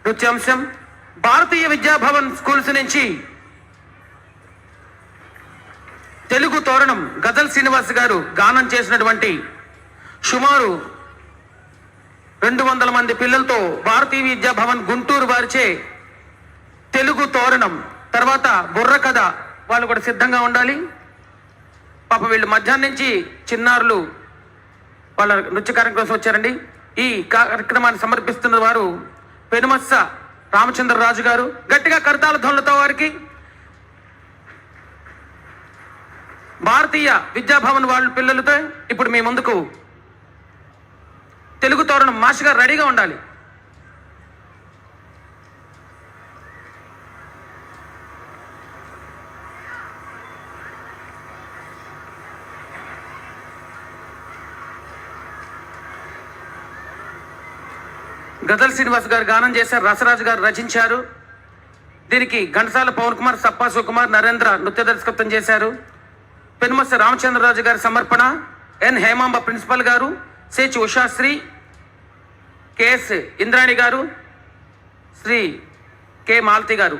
నృత్యాంశం భారతీయ Vidya Bhavan schools నుంచి తెలుగు తోరణం గజల్ శ్రీనివాస్ గారు గానం చేసినటువంటి సుమారు 200 మంది పిల్లలతో భారతీయ విద్యాభవన్ గుంటూరు వారిచే తెలుగు తోరణం, తర్వాత బుర్ర కథ వాళ్ళు కూడా సిద్ధంగా ఉండాలి. పాప వీళ్ళు మధ్యాహ్నం నుంచి చిన్నారులు వాళ్ళ నృత్య కార్యక్రమం కోసం వచ్చారండి. ఈ కార్యక్రమాన్ని సమర్పిస్తున్న వారు పెనుమత్స రామచంద్రరాజు గారు. గట్టిగా కరతాళ ధ్వనులతో వారికి. భారతీయ విద్యాభవన్ వాళ్ళ పిల్లలతో ఇప్పుడు మీ ముందుకు తెలుగు తోరణం మాస్టర్ గారు రెడీగా ఉండాలి. గజల్ శ్రీనివాస్ గారు గానం చేశారు, రసరాజు గారు రచించారు. దీనికి ఘంటసాల పవన్ కుమార్, సప్పా సుకుమార్, నరేంద్ర నృత్య దర్శకత్వం చేశారు. పెనుమత్స రామచంద్రరాజు గారి సమర్పణ. ఎన్ హేమాంబ ప్రిన్సిపల్ గారు, సేచి ఉషాశ్రీ, కెఎస్ ఇంద్రాణి గారు, శ్రీ కె మాలతి గారు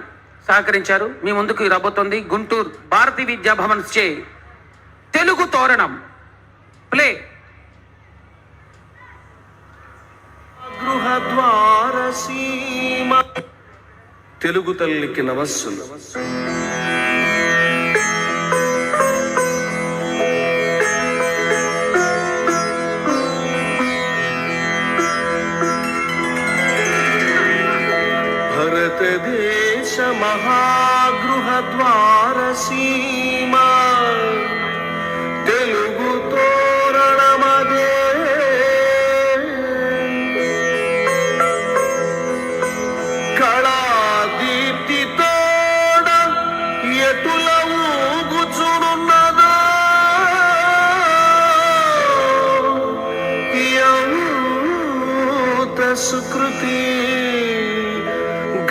సహకరించారు. మీ ముందుకు రాబోతోంది గుంటూరు భారతీ విద్యాభవన్ చే తెలుగు తోరణం ప్లే. గృహద్వార సీమ తెలుగు తల్లికి నమస్సులు. భారతదేశ మహాగృహద్వార సీమ తెలుగు తోరణమదే. కళాదీప్తితోడ ఎటుల ఊగుచునున్నదో యంత సుకృతి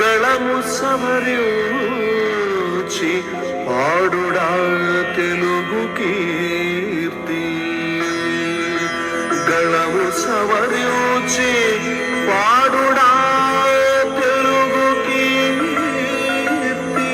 గళము సవరించి పాడుడా తెలుగు కీర్తి. గళము సవరించి పాడుడా తెలుగు కీర్తి.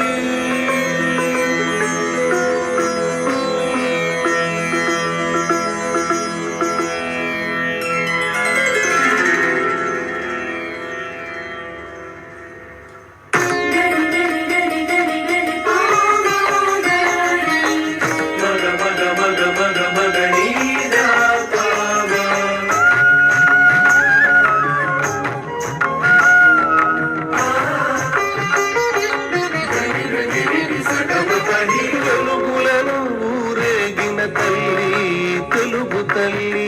తెలుగులను ఊరేగిన తల్లి తెలుగు తల్లి.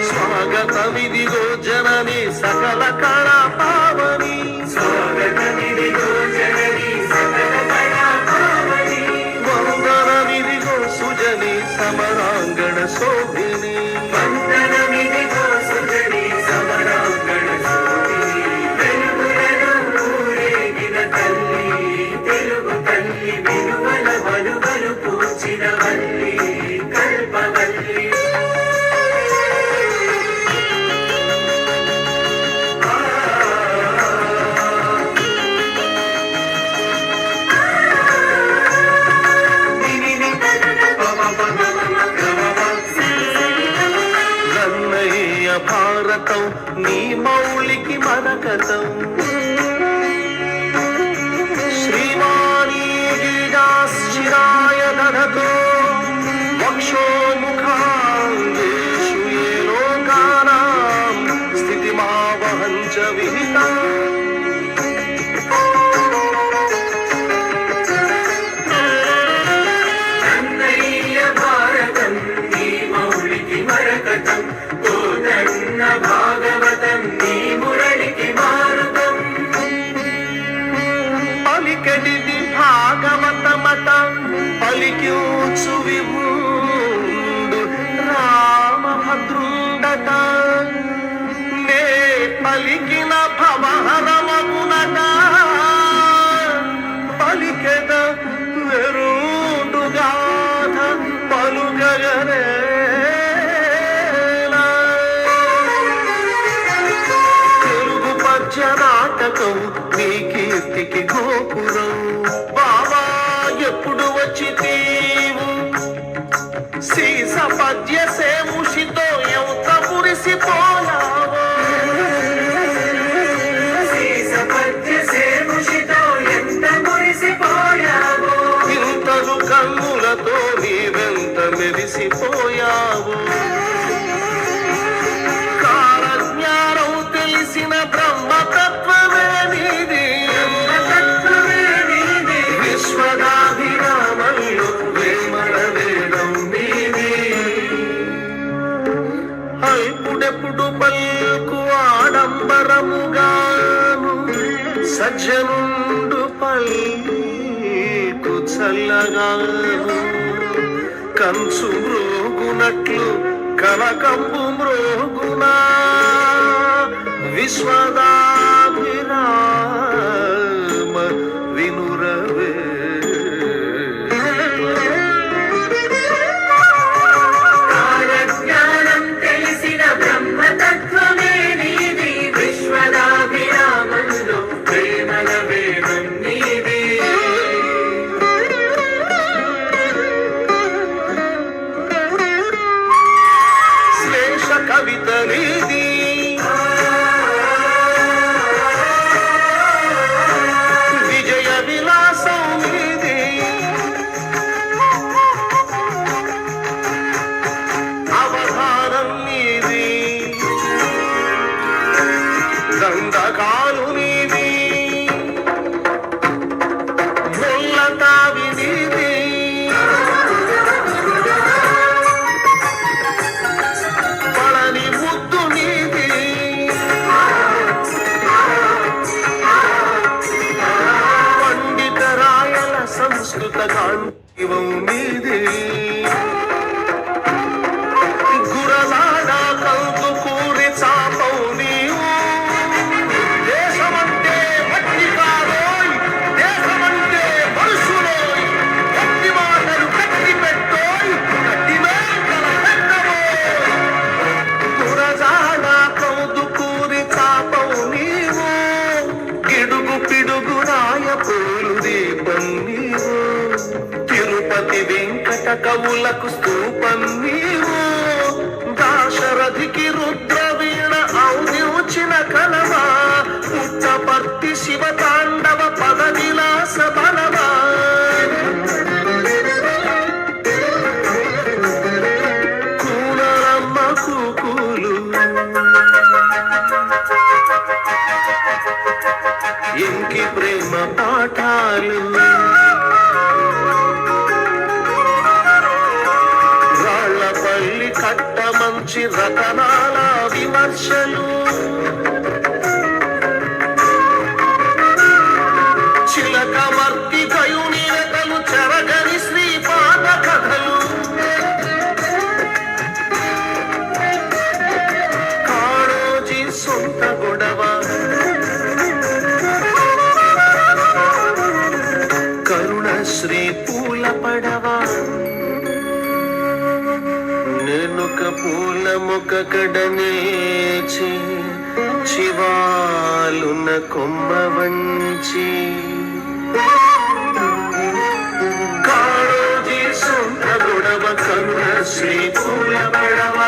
స్వాగతమిదిగో జనని సకల కళా పావని. వందనమిదిగో సుజని సమరాంగణ శోభిని. భారతం నీ మౌళికి మరకతం. శ్రీమానీ గిరిజాశ్చిరాయ దధతో వక్షోముఖాంగేషు ఏ లోకానాం స్థితిమావహం చ విహితం. భాగవతం నీ మురళికి మారుతం. పలికడిది భాగవతమతం పలిక్యూచు విభూండు రామభద్రుండట. నే పలికిన భవహరమగునట నీ కీర్తికి గోపురం. బావా ఎప్పుడు వచ్చి తీవు సీస పద్య సేముషితో ఎంత మురిసిపోయావో. ఇంతలు కన్నులతో నీవెంత మెరిసిపోయావు. కాలజ్ఞానం తెలిసిన బ్రహ్మతత్వమే నీది. విశ్వదాభిరామంలో వేమన వేదం నీది. అల్పుడెప్పుడు పల్కు ఆడంబరముగాను సజ్జనుండు పల్కు చల్లగాను. కంచు మ్రోగునట్లు కనకంబు మ్రోగునా విశ్వదాభిరామ వినురవే. కాలజ్ఞానం తెలిసిన బ్రహ్మతత్వమే నీది. విశ్వదాభిరామంలో ప్రేమల వేదం నీది. శ్లేష కవిత నీది. విజయ విలాసం నీది. అవధానం నీది. దండకాలు నీది. ముల్లతావి నీది. పళని ముద్దు నీది. పండిత రాయల సంస్కృత గాంధీవం నీది. గురనాడ కందుకూరి చాపం నీవు. దేశమంటే మట్టి కాదోయ్, దేశమంటే మనుషులోయ్. గట్టి మాటలు కట్టి పెట్టోయ్, గట్టి మేకల పెట్టబోయ్. గురజాడ కందుకూరి చాపం నీవు. గిడుగు పిడుగు రాయ పూలు దీపం నీవు. తిరుపతి వెంకట కవులకు స్తూపం నీవు. దాశరథికి రుద్రవీణ ఔదించిన కలవా. పుట్టపర్తి శివ తాండవ పద విలాస బలవా. కూనరమ్మ కూకులు ఇంకి ప్రేమ పాఠాలు. రాళ్లపల్లి కట్ట మంచి రతనాల విమర్శలు. చిలకమర్తి కయుని రకలు చెరగని శ్రీపాద కథలు. కాళోజీ సొంత గొడవ. కరుణశ్రీ పూల పడవ. నేనొక పూల మొక్క కడనేచి శివాలున కొమ్మ వంచి. కాళోజీ సొంత గొడవ. కరుణశ్రీ పూల పడవ.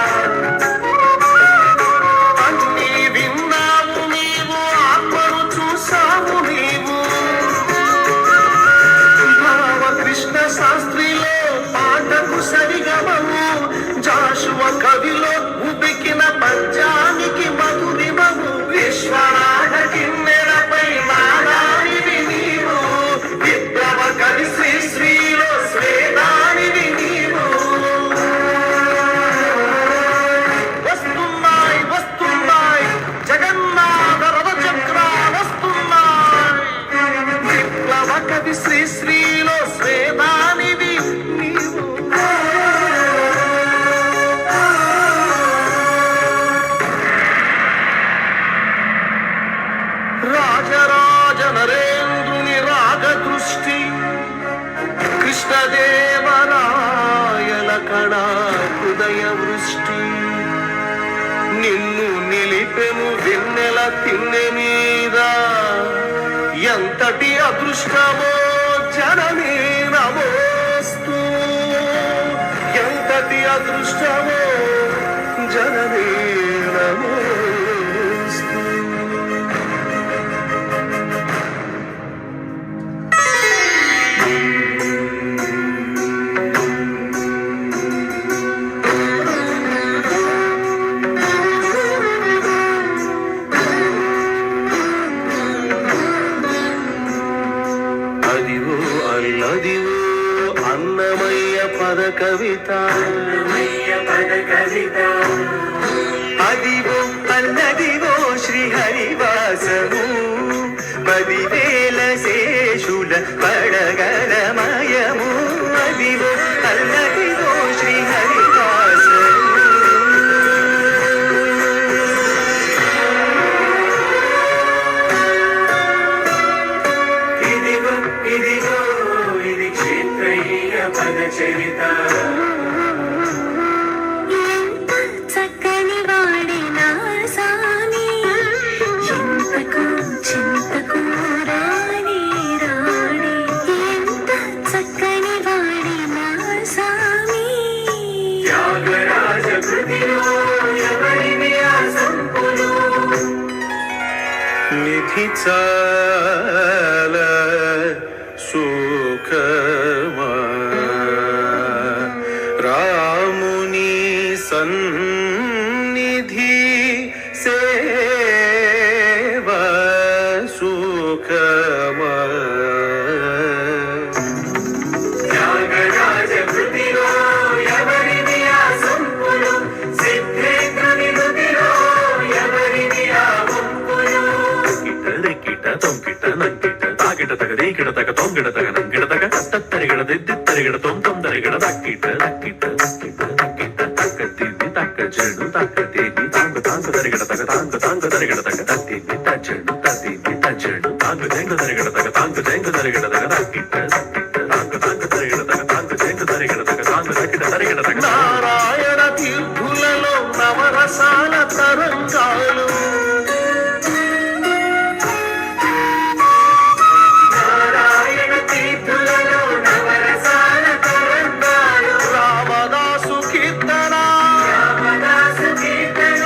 అన్నీ విన్నావు నీవు, ఆత్మను చూసావు నీవు. భావకృష్ణ శాస్త్రిలో పాటకు సరిగమవు. జాషువ కవిలో ఉబికిన పద్యానికి మధురిమవు. విశ్వనాథ కిన్నెరపై మాదానివి నీవు. విప్లవ కవి శ్రీశ్రీలో స్వేదానివి నీవు. వస్తున్నాయి వస్తున్నాయి జగన్నాథ రథచక్ర వస్తున్నాయి. విప్లవ కవి శ్రీశ్రీలో స్వేదానివి నీవు. రాజరాజ నరేంద్రుని రాగదృష్టి. కృష్ణదేవరాయల కళా హృదయ వృష్టి. నిన్ను నిలిపెను వెన్నెల తిన్నె మీద. ఎంతటి అదృష్టమో జననీ నమోస్తు ఎంతటి అదృష్టమో జననీ నమోస్తు అదివో అల్లదివో అన్నమయ్య పద కవిత అదివో అల్లదివో శ్రీహరివాసము 10,000 శేషుల పడగలమయము అదివో అల్లదివో శ్రీహరివాసము ఇదిగో ఇది క్షేత్రయ్య పద చరిత ఎంత చక్కని వాడినా సామి చింతకు రాణి ఎంత చక్కని వాడినా సామి త్యాగరాజ కృతిలో ఎవరిని ఆసంపులు నిధి చాల సుఖమా రాముని సన్నిధి సేవ సుఖమా త్యాగరాజ కృతిలో ఎవరిని ఆసంపులు సిద్ధేంద్రుని కృతిలో ఎవరిని ఆవంపులు కిట తొంకిట నంకిట తాకిట తగ రీకిట తగ తొంగిట తగ నంగిట తగ తత్తరిగడ దిద్దిత్తరిగడ తొందరిగడ దక్కిట దక్కిట దక్కిట దక్కిట తక్క తిని తక్క చెడు తక్క తిని తాంగ తాంగ తరిగడ తగ తాంగ తాంగ తరిగడ తగ తత్తిని తచ్చడు తత్తిని తచ్చడు తాంగ జంగ తరిగడ తగ తాంగ జంగ తరిగడ తగ దక్కిట దక్కిట తాంగ తాంగ తరిగడ తగ తాంగ జంగ తరిగడ తగ తాంగ దక్కిట తరిగడ తగ నారాయణ తీర్థులలో నవరసాల తరంగాలు నారాయణ తీర్థులలో నవరసాల తరంగాలు రామదాసు కీర్తన రామదాసు కీర్తన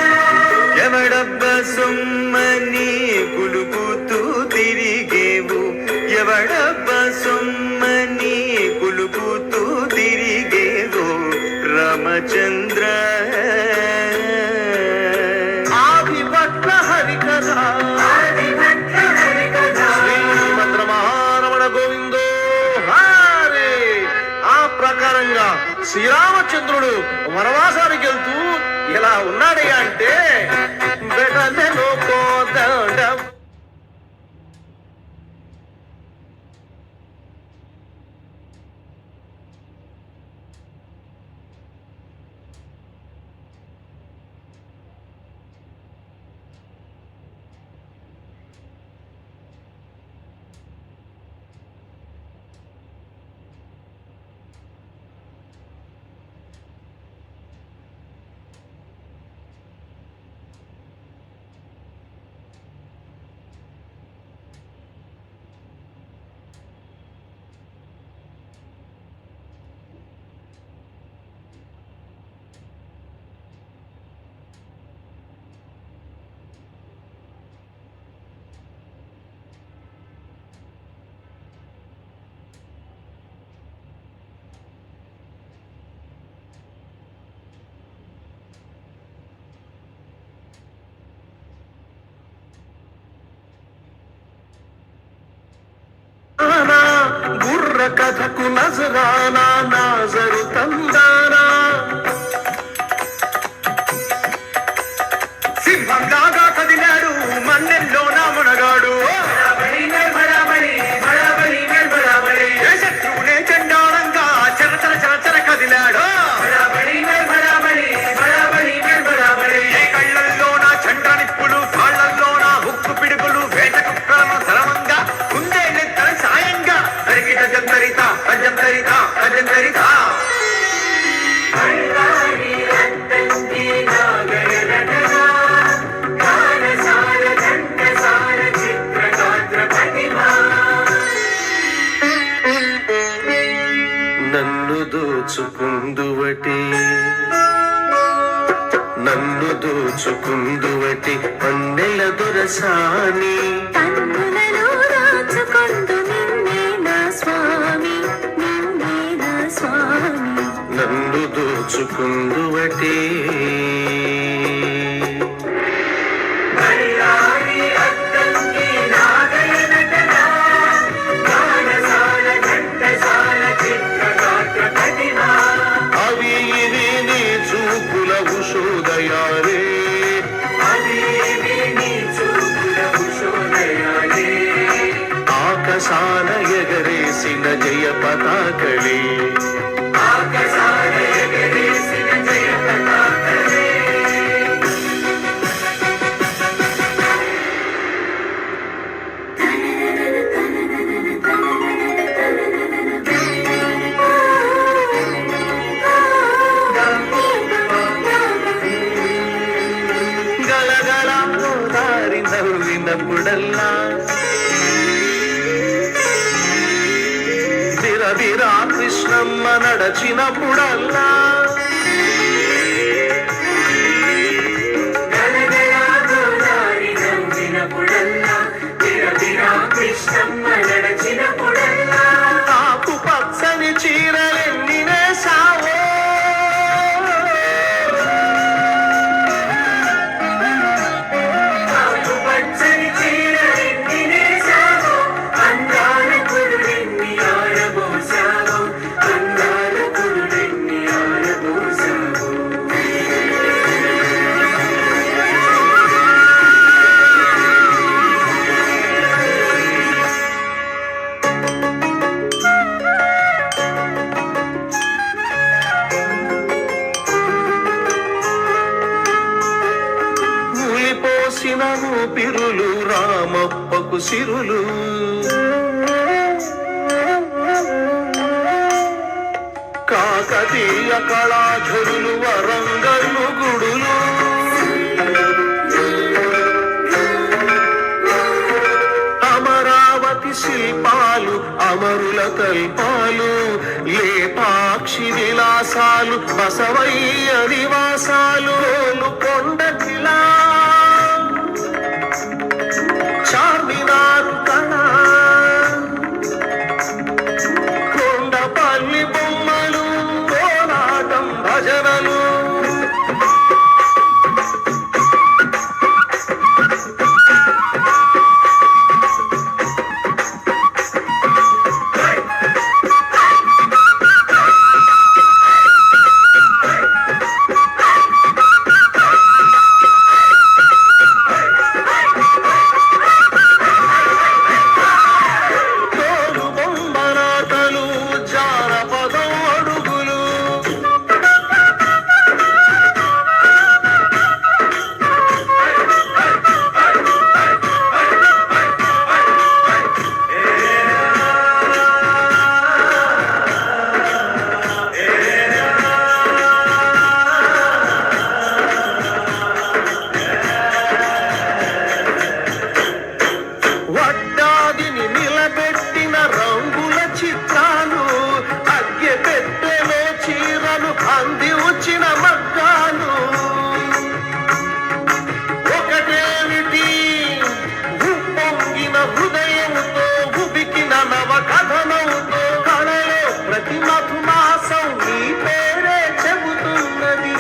ఎవడబ్బ సొమ్మని కులుకుతూ తిరిగేవు ఎవడబ్బ సొమ్మని కులుకుతూ తిరిగేవు రామచంద్ర ఆదిభట్ల హరికథ ఆదిభట్ల హరికథ శ్రీమద్రమహారమణ గోవిందో హారే ఆ ప్రకారంగా శ్రీరామచంద్రుడు వనవాసానికి వెళ్తూ ఇలా ఉన్నాడయ్యా అంటే బెడలలో కోదండ గుర్ర కథకు నజరానా నాజరు తందానా సింహంలాగా కదిలాడు మన్నెల్లో నా మునగాడు ఏ శత్రువునే చండాలంగా చరచర చరచర కదిలాడు ఏ కళ్ళల్లో నా చండ్ర నిప్పులు కాళ్ళల్లో నా ఉక్కు పిడుగులు వేట కుక్కలను సరమంగా కుందేళ్ళెత్తర సాయంగా అరిగిట జంతరిత అజంతరిత అజంతరిత దోచుకుందువటి నన్ను దోచుకుందువటి పన్నెల దొరసాని కన్నులలో దాచుకొందు నిన్నే నా స్వామి నిన్నే నా స్వామి నన్ను దోచుకుందువటి బళ్ళారి అద్దంకి నాగయనటన గానసాల ఘంటసాల చిత్రగాత్ర ప్రతిమా అవి ఇవి నీ చూపుల ఉషోదయాలే అది నీ చూపుల ఉషోదయాలే ఆకాశాన ఎగరేసిన జయ పతాకలే ఆకాశాల ఎగరేసిన జయ పతాకలే గలగల దారి నవ్వినప్పుడల్లా బిరబిరా కృష్ణమ్మ నడచినప్పుడల్లా గలగలా గోదారి నవ్వినప్పుడల్లా విరవిరా కృష్ణమ్మ నడచినప్పుడల్లా ఆకు పచ్చని చీరలెన్ని నేసావో ఆకు పచ్చని చీరలెన్ని నేసావో అందాల కురులెన్ని ఆరబోసావో అందాల కురులెన్ని ఆరబోసావో ఊలిపోసిన ఊపిరులు రామప్పకు సిరులు కాకతీయ కళాఝరులు వరంగల్లు గుడులు అమరావతి శిల్పాలు అమరుల కల్పాలు లేపాక్షి విలాసాలు బసవయ్య నివాసాలు కొండకిలా చార్మినార్ కళ కొండపల్లి బొమ్మలు కోలాటం భజనలు తోలు బొమ్మలాటలు జానపదం అడుగులు వడ్డాదిని నిలబెట్టిన రంగుల చిత్రాలు అగ్గె పెట్టెలో చీరలు అంది వచ్చిన మగ్గాలు ఒకటేమిటి ఉప్పొంగిన హృదయంతో ఉబికిన నవ కథనంతో కళలో ప్రతి మధుమాసం నీ పేరే చెబుతున్నది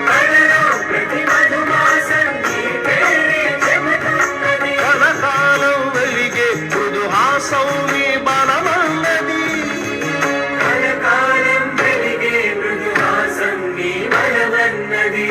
కళలో ప్రతి మధుమాసం నీ పేరే చెబుతున్నది కలకాలం వెలిగే మృదుహాసం నీ బలమన్నది కలకాలం వెలిగే మృదుహాసం నీ బలమన్నది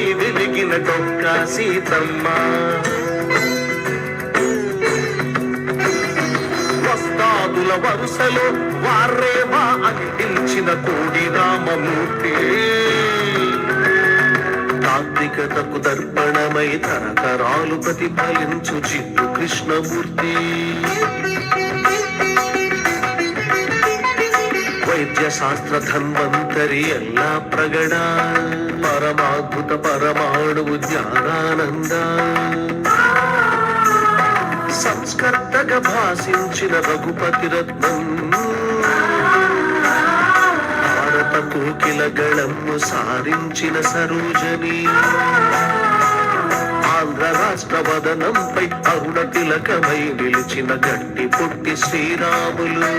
వెలిగిన డొక్క సీతమ్మ. వస్తాదుల వరుసలో వారేవా అని పిలిచిన కోడి రామమూర్తి. తాత్వికతకు దర్పణమై తరతరాలు ప్రతిఫలించు జిడ్డు కృష్ణమూర్తి. వైద్య శాస్త్ర ధన్వంతరి ఎల్లా ప్రగడ. పరమాద్భుత పరమాణువు జ్ఞానానంద. సంస్కర్తగా భాషించిన రఘుపతి రత్నం. భారత కోకిల గళము సారించిన సరోజని. ఆంధ్ర రాష్ట్ర వదనంపై అరుణ తిలకమై నిలిచిన గట్టి పొట్టి శ్రీరాములు.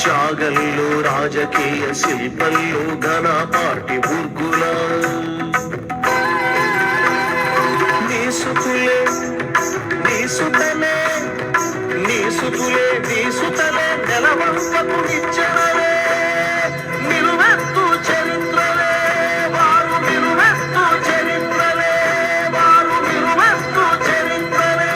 త్యాగంలో రాజకీయ శిల్పంలో ఘన పార్టీ బుర్గుల. నీసుతులే నీసుతలే నీసుతులే నీసుతలే నెలవంతకు నిచ్చరలే. నిలువెత్తు చరిత్రలే వారు, నిలువెత్తు చరిత్రలే వారు, నిలువెత్తు చరిత్రలే.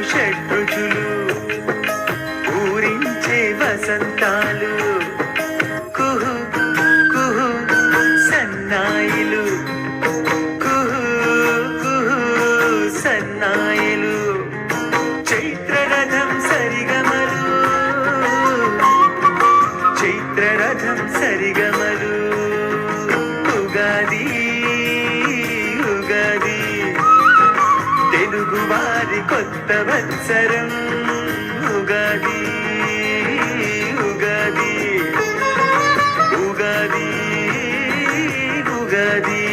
షడ్రుచులు ఊరించే వసంతాలు కుహు కుహు సన్నాయిలు కుహు కుహు సన్నాయిలు చైత్రరథం సరిగమలు చైత్రరథం సరిగమలు ఉగాది ఉగాది తెలుగు వారి కొత్త వత్సరం ఉగాది ఉగాది ఉగాది ఉగాది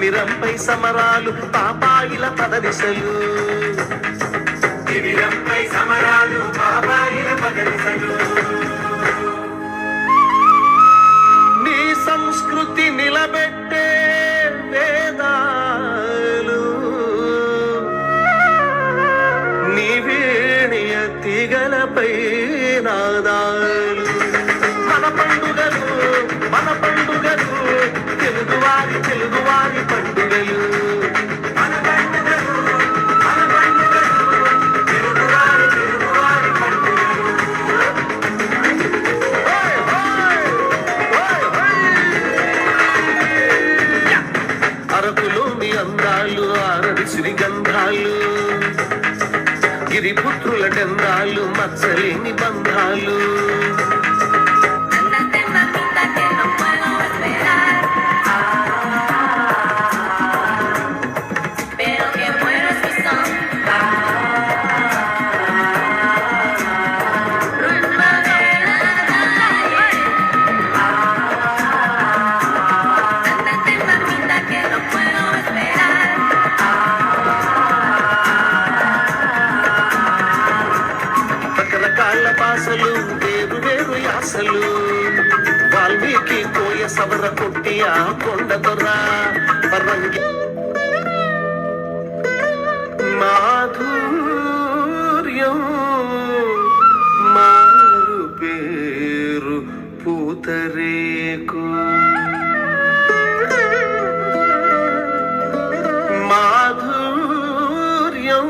తిమిరంపై సమరాలు పాపాయిల పదనిసలు తిమిరంపై సమరాలు బాబాయిల పదనిసలు నీ సంస్కృతి నిలబెట్టే వేదాలు నీ వేణియ తీగలపై నాదాలు మన పండుగలు తెలుగువారి పండుగలు మన పండుగలు తెలుగువారి పండుగలు అరకులోని అందాలు ఆరని సిరిగంధాలు గిరిపుత్రుల డెందాలు మచ్చలేని బంధాలు Ándate mamita que no puedo esperar. Pero que bueno es mi son. Ándate mamita que no puedo esperar. రకరకాల భాషలు వేరు వేరు యాసలు వాల్మీకి కోయ సవర కొట్టి ఆ కొండ దొర రంగి మాధుర్యం మారు పేరు పూతరేకు మాధుర్యం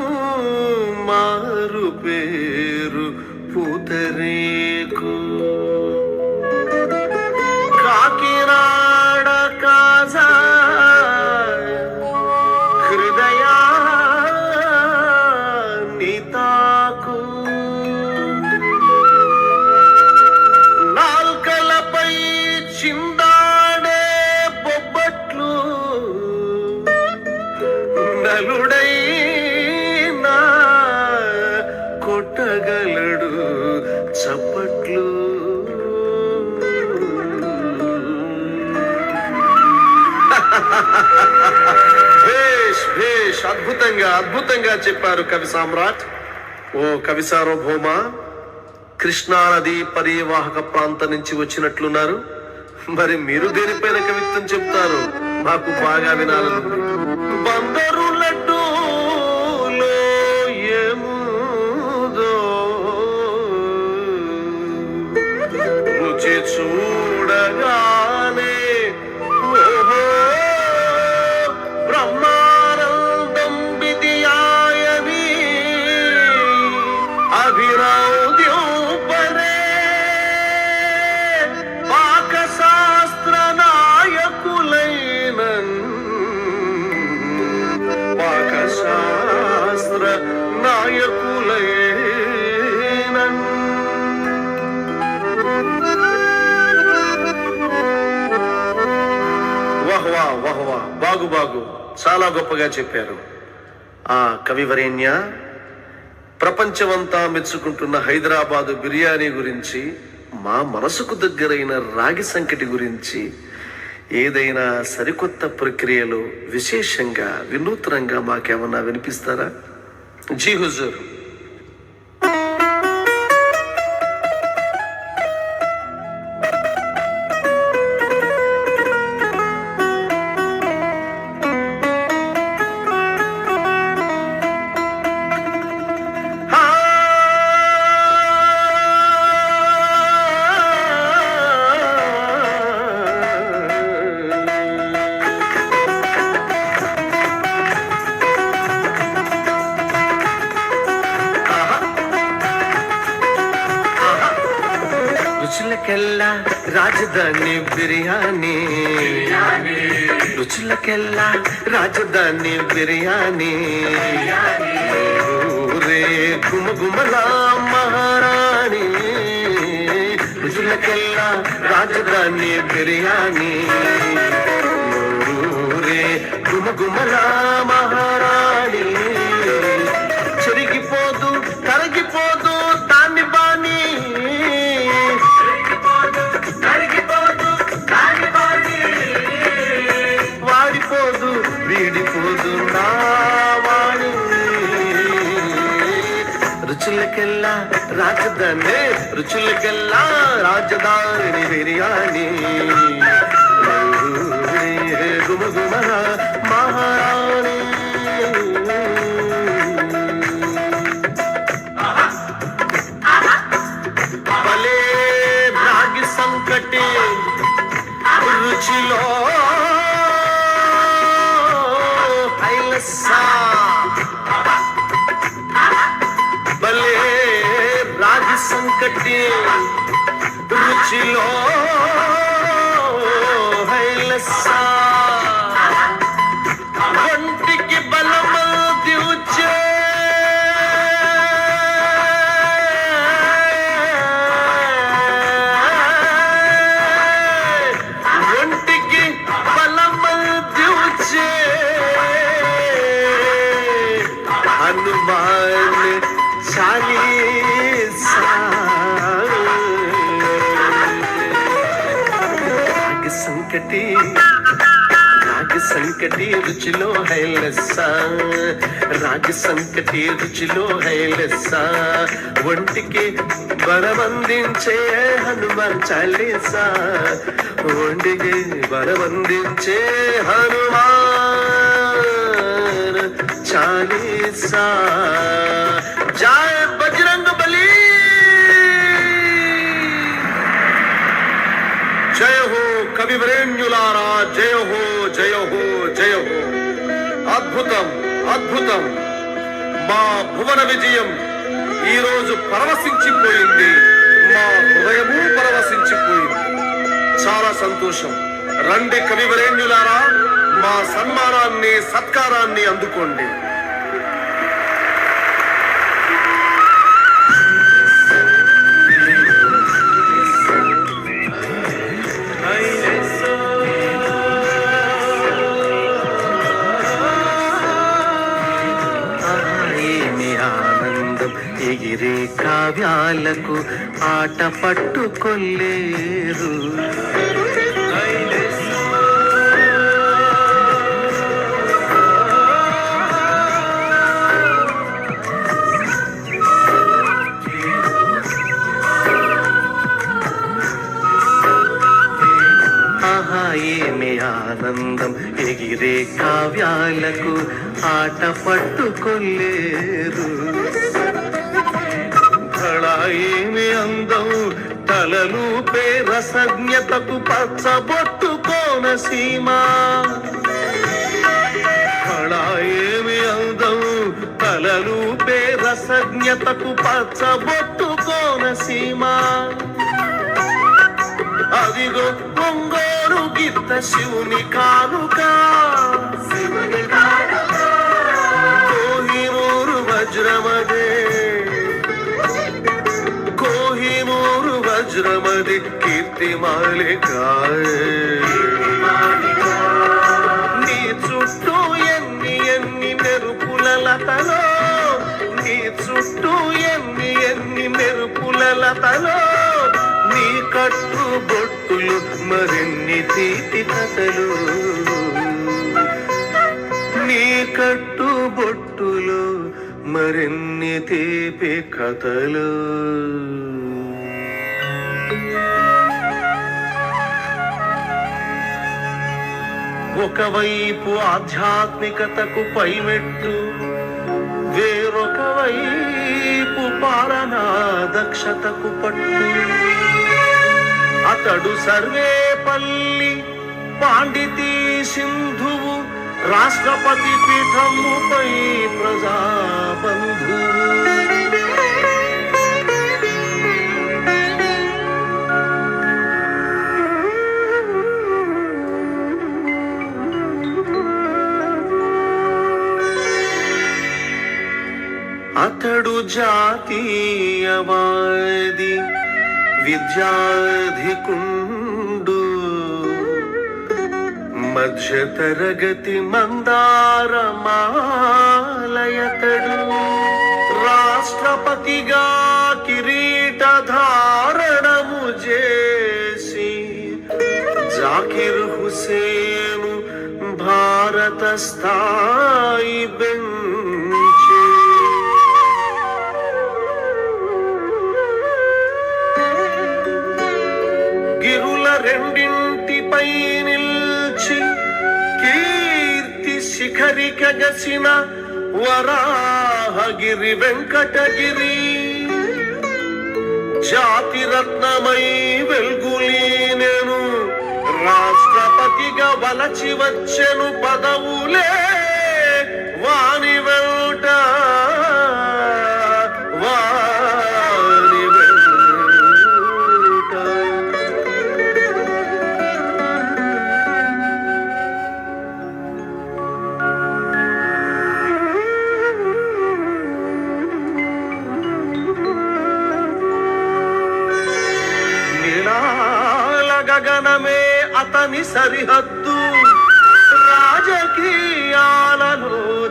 మారు పేరు పూతరేకు కాకినాడ కాజా హృదయాన్ని తాకు నాల్కలపై చిందాడే బొబ్బట్లు నలుడైనా కొట్టగలడు చప్పట్లు భేష్ అద్భుతంగా చెప్పారు కవి సామ్రాట్. ఓ కవి సార్వభౌమ, కృష్ణా నది పరివాహక ప్రాంతం నుంచి వచ్చినట్లున్నారు. మరి మీరు దేనిపైన కవిత్వం చెప్తారు? మాకు బాగా వినాలనుంది. బందరు లడ్డూలో ఏముందో రుచి చూడగానే ఓహో బ్రహ్మానందం విధియాయని అభినౌద్యం పరే పాకశాస్త్ర నాయకులైనన్ పాకశాస్త్ర నాయకులైనన్ వహ్వా బాగు చాలా గొప్పగా చెప్పారు. ఆ కవివరేణ్య, ప్రపంచమంతా మెచ్చుకుంటున్న హైదరాబాదు బిర్యానీ గురించి, మా మనసుకు దగ్గరైన రాగి సంకటి గురించి ఏదైనా సరికొత్త ప్రక్రియలో విశేషంగా వినూత్నంగా మాకేమన్నా వినిపిస్తారా? జీ హుజూర్. రుచులకెల్లా రాజధాని బిర్యానీ, రుచులకెల్లా రాజధాని బిర్యానీ, రే గుమగుమలా మహారాణి, రుచులకెల్లా రాజధాని బిర్యానీ, రే గుమగుమలా మహారాణి, చెరిగిపోదు కరిగిపోదు దాన్ని బాని, వాడిపోదు రుచులకెల్లా రాజధాని రుచులకెల్లా రాజధాని బిర్యానీ గుమగుమ మహారాణి భలే రాగి సంకటి రుచిలో హైలస్సా భలే రాగి సంకటి రుచిలో హైలస్సా ఒంటికి బలమది వచ్చే ఒంటికి బలమది వచ్చే హనుమాన్ చాలీసా రాగి సంకటి రుచిలో హైలెస్సా రాగి సంకటి రుచిలో హైలెస్సా ఒంటికి బలమందించే హనుమాన్ చాలీసా ఒంటికి బలమందించే హనుమాన్ చాలీసా జై బజరంగ బలి జయ హో కవి వరేణ్యులారా జయ హో జయ హో జయ హో అద్భుతం అద్భుతం మా భువన విజయం ఈ రోజు పరవశించిపోయింది మా హృదయము పరవశించిపోయింది చాలా సంతోషం రండి కవి వరేణ్యులారా మా సన్మానాన్ని సత్కారాన్ని అందుకోండి ఎగిరే కావ్యాలకు ఆట పట్టుకొల్లేరు ఆహా ఏమి ఆనందం ఎగిరే కావ్యాలకు ఆట పట్టుకొల్లేరు ఏమి అందం తలలూపే రసజ్ఞతకు పచ్చబొట్టు కోనసీమా ఏమి అందం తలలూపే రసజ్ఞతకు పచ్చబొట్టు కోనసీమా అదిగో పొంగోరు గిత్త శివుని కానుక కోహినూరు వజ్రమదే కోహినూరు వజ్రమది కీర్తి మాలిక నీ చుట్టూ ఎన్ని మెరుపుల లతలో నీ చుట్టూ ఎన్ని మెరుపుల లతలో నీ కట్టు బొట్టులు మరిన్ని తీపి కథలు నీ కట్టు బొట్టులు మరిన్ని తీపి కథలు ఒకవైపు ఆధ్యాత్మికతకు పైమెట్టు వేరొక వైపు పాలనా దక్షతకు పట్టు అతడు సర్వేపల్లి పాండితీ సింధువు రాష్ట్రపతి పీఠముపై ప్రజాబంధువు అతడు జాతీయవాది విద్యాధికుండు మధ్యతరగతి మందారమాలయతడు రాష్ట్రపతిగా కిరీటధారణము చేసి జాకిర్ హుసేను భారత స్థాయి బెంచి వెలిగసిన వరాహగిరి వెంకటగిరి జాతి రత్నమై వెల్గులీనెను రాష్ట్రపతిగా వలచి వచ్చెను పదవులే వాని వెంట వాని వెంట నీలాల గగనమే అతని సరిహద్దు రాజకీయాలలో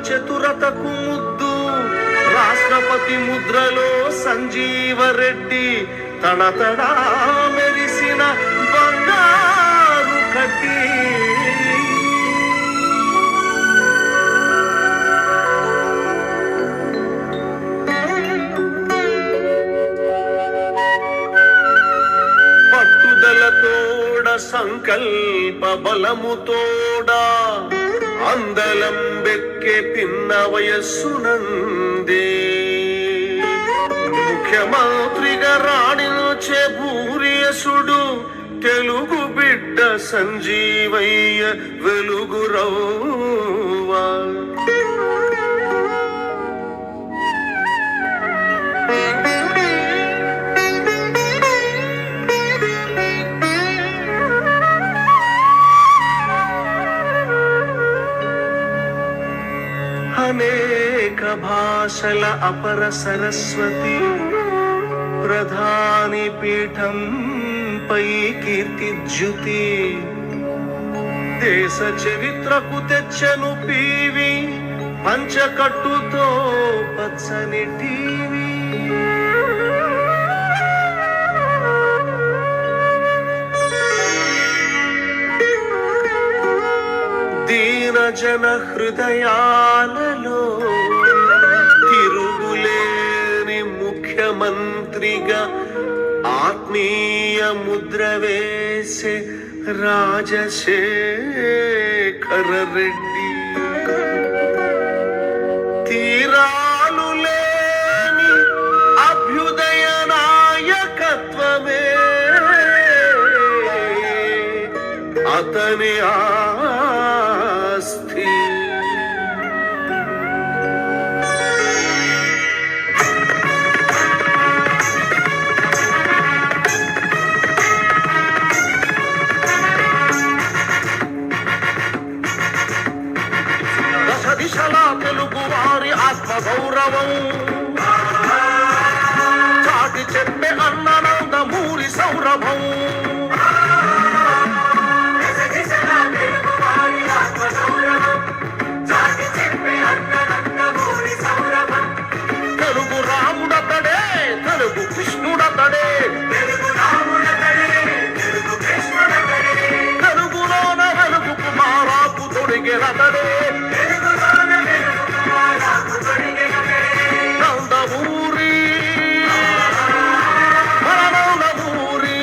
చతురతకు ముద్దు రాష్ట్రపతి ముద్రలో సంజీవరెడ్డి తడతడా మెరిసిన బంగారు కట్టి పట్టుదలతోడ సంకల్ప బలముతోడా అందలం బెక్కే పిన్న వయస్సునందే ముఖ్యమంత్రిగా రాణించే భూరియసుడు తెలుగు బిడ్డ సంజీవయ్య వెలుగురవ్వా అనేక భాషల అపర సరస్వతి ప్రధాని పీఠం పై కీర్తిజ్యుతి దేశ చరిత్రకు తెచ్చను పీవి పంచకట్టుతో పచ్చని టీవీ దీన జన హృదయాలలో తిరుగులేని ముఖ్యమంత్రిగా ఆత్మీయ ముద్ర వేసే రాజశేఖర రెడ్డి తీరాలు లేని అభ్యుదయ నాయకత్వమే అతని ఆస్తి దశ దిశలా తెలుగు వారి ఆత్మగౌరవం చాటి చెప్పే అన్ననందమూరి సౌరభం తెలుగు రాముడతడే తెలుగు కృష్ణుడతడే తెలుగులోన వెలుగు కుమారాకు తొడిగినతడే నందమూరి మన నందమూరి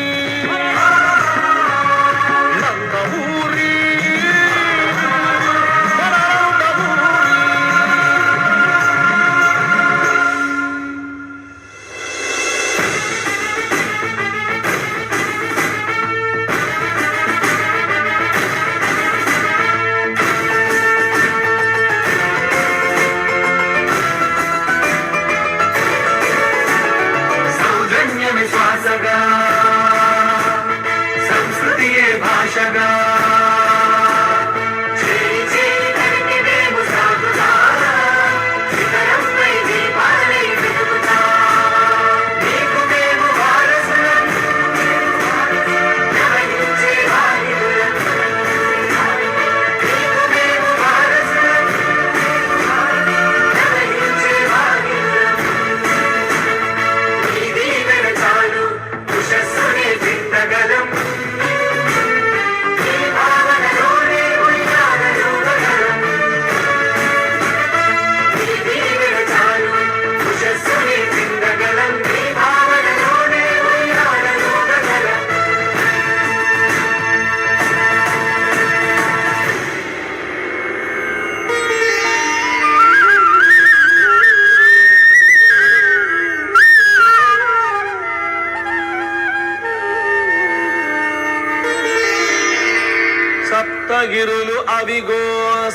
అవిగో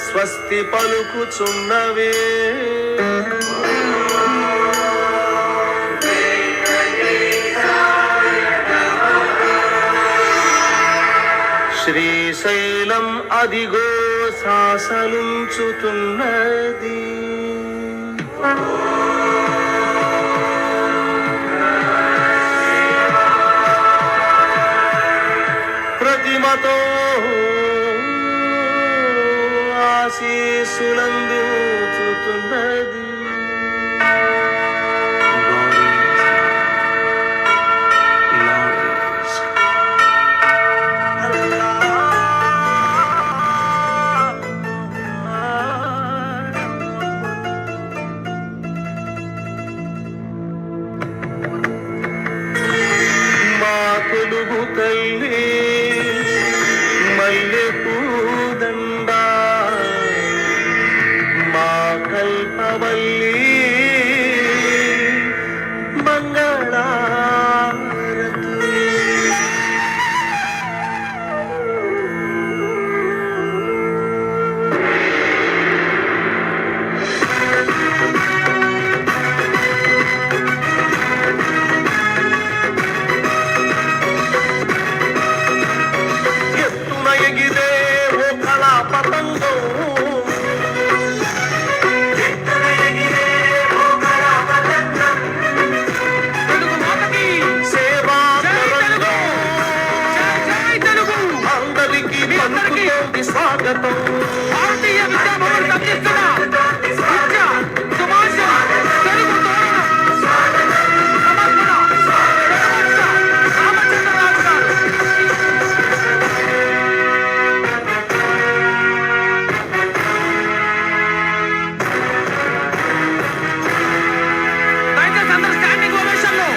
స్వస్తి పలుకుచున్నవే. శ్రీశైలం అదిగో శాసలుంచుతున్నది. ప్రతిమతో ఆశీసులందుచుతున్నది. మా తెలుగు తల్లి మల్లె పూదండ, మా కల్పవల్లి మంగళారతులు. ఎత్తున ఎగిరే ఓ కళా పతంగం, ఎత్తున ఎగిరే ఓ కళాపతంగం. తెలుగు మాతకి సేవా తరంగం, జై తెలుగు. అందరికీ పలుకుతోంది స్వాగతం. భారతీయ విద్యాభవన్ అందిస్తున్న విద్య సుభాషణ తెలుగు తోరణం సమర్పణ రామచంద్రరాజు గారు. దయచేసి అందరూ స్టాండింగ్ ఓవేషన్లో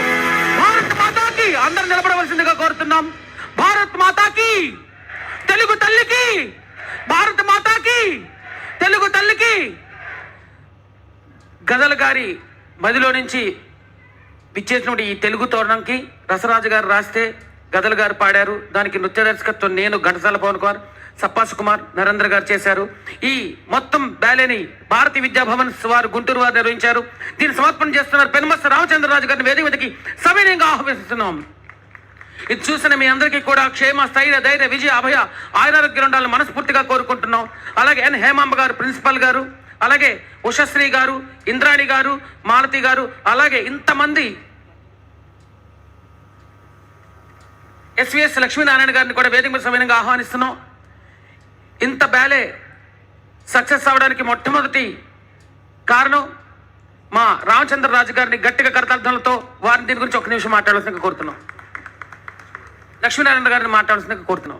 భారత్ మాతాకి అందరూ నిలబడవలసిందిగా కోరుతున్నాం. భారత్ మాతాకి, తెలుగు తల్లికి, భారత్ మాతాకి, తెలుగు తల్లికి. గజల్ గారి మదిలో నుంచి విచ్చేసినప్పుడు ఈ తెలుగు తోరణంకి రసరాజు గారు రాస్తే గజల్ గారు పాడారు. దానికి నృత్య దర్శకత్వం నేను ఘంటసాల పవన్ కుమార్, సప్పాసు కుమార్, నరేంద్ర గారు చేశారు. ఈ మొత్తం బ్యాలేని భారతీయ విద్యాభవన్ వారు గుంటూరు వారు నిర్వహించారు. దీన్ని సమర్పణ చేస్తున్నారు పెనుమత్స రామచంద్రరాజు గారిని వేదిక మీదకి సవినయంగా ఆహ్వానిస్తున్నాం. ఇది చూసిన మీ అందరికీ కూడా క్షేమ, స్థైర్య, ధైర్య, విజయ, అభయ, ఆయురారోగ్యం ఉండాలని మనస్ఫూర్తిగా కోరుకుంటున్నాం. అలాగే ఎన్ హేమాంబ గారు ప్రిన్సిపల్ గారు, అలాగే ఉషశ్రీ గారు, ఇంద్రాణి గారు, మాలతి గారు, అలాగే ఇంతమంది ఎస్విఎస్ లక్ష్మీనారాయణ గారిని కూడా వేదిక మీద సవినయంగా ఆహ్వానిస్తున్నాం. ఇంత బ్యాలే సక్సెస్ అవ్వడానికి మొట్టమొదటి కారణం మా రామచంద్రరాజు గారిని గట్టిగా కరతార్థాలతో వారిని దీని గురించి ఒక నిమిషం మాట్లాడాల్సిందిగా కోరుతున్నాం. లక్ష్మీనారాయణ గారిని మాట్లాడాల్సిందిగా కోరుతున్నాం.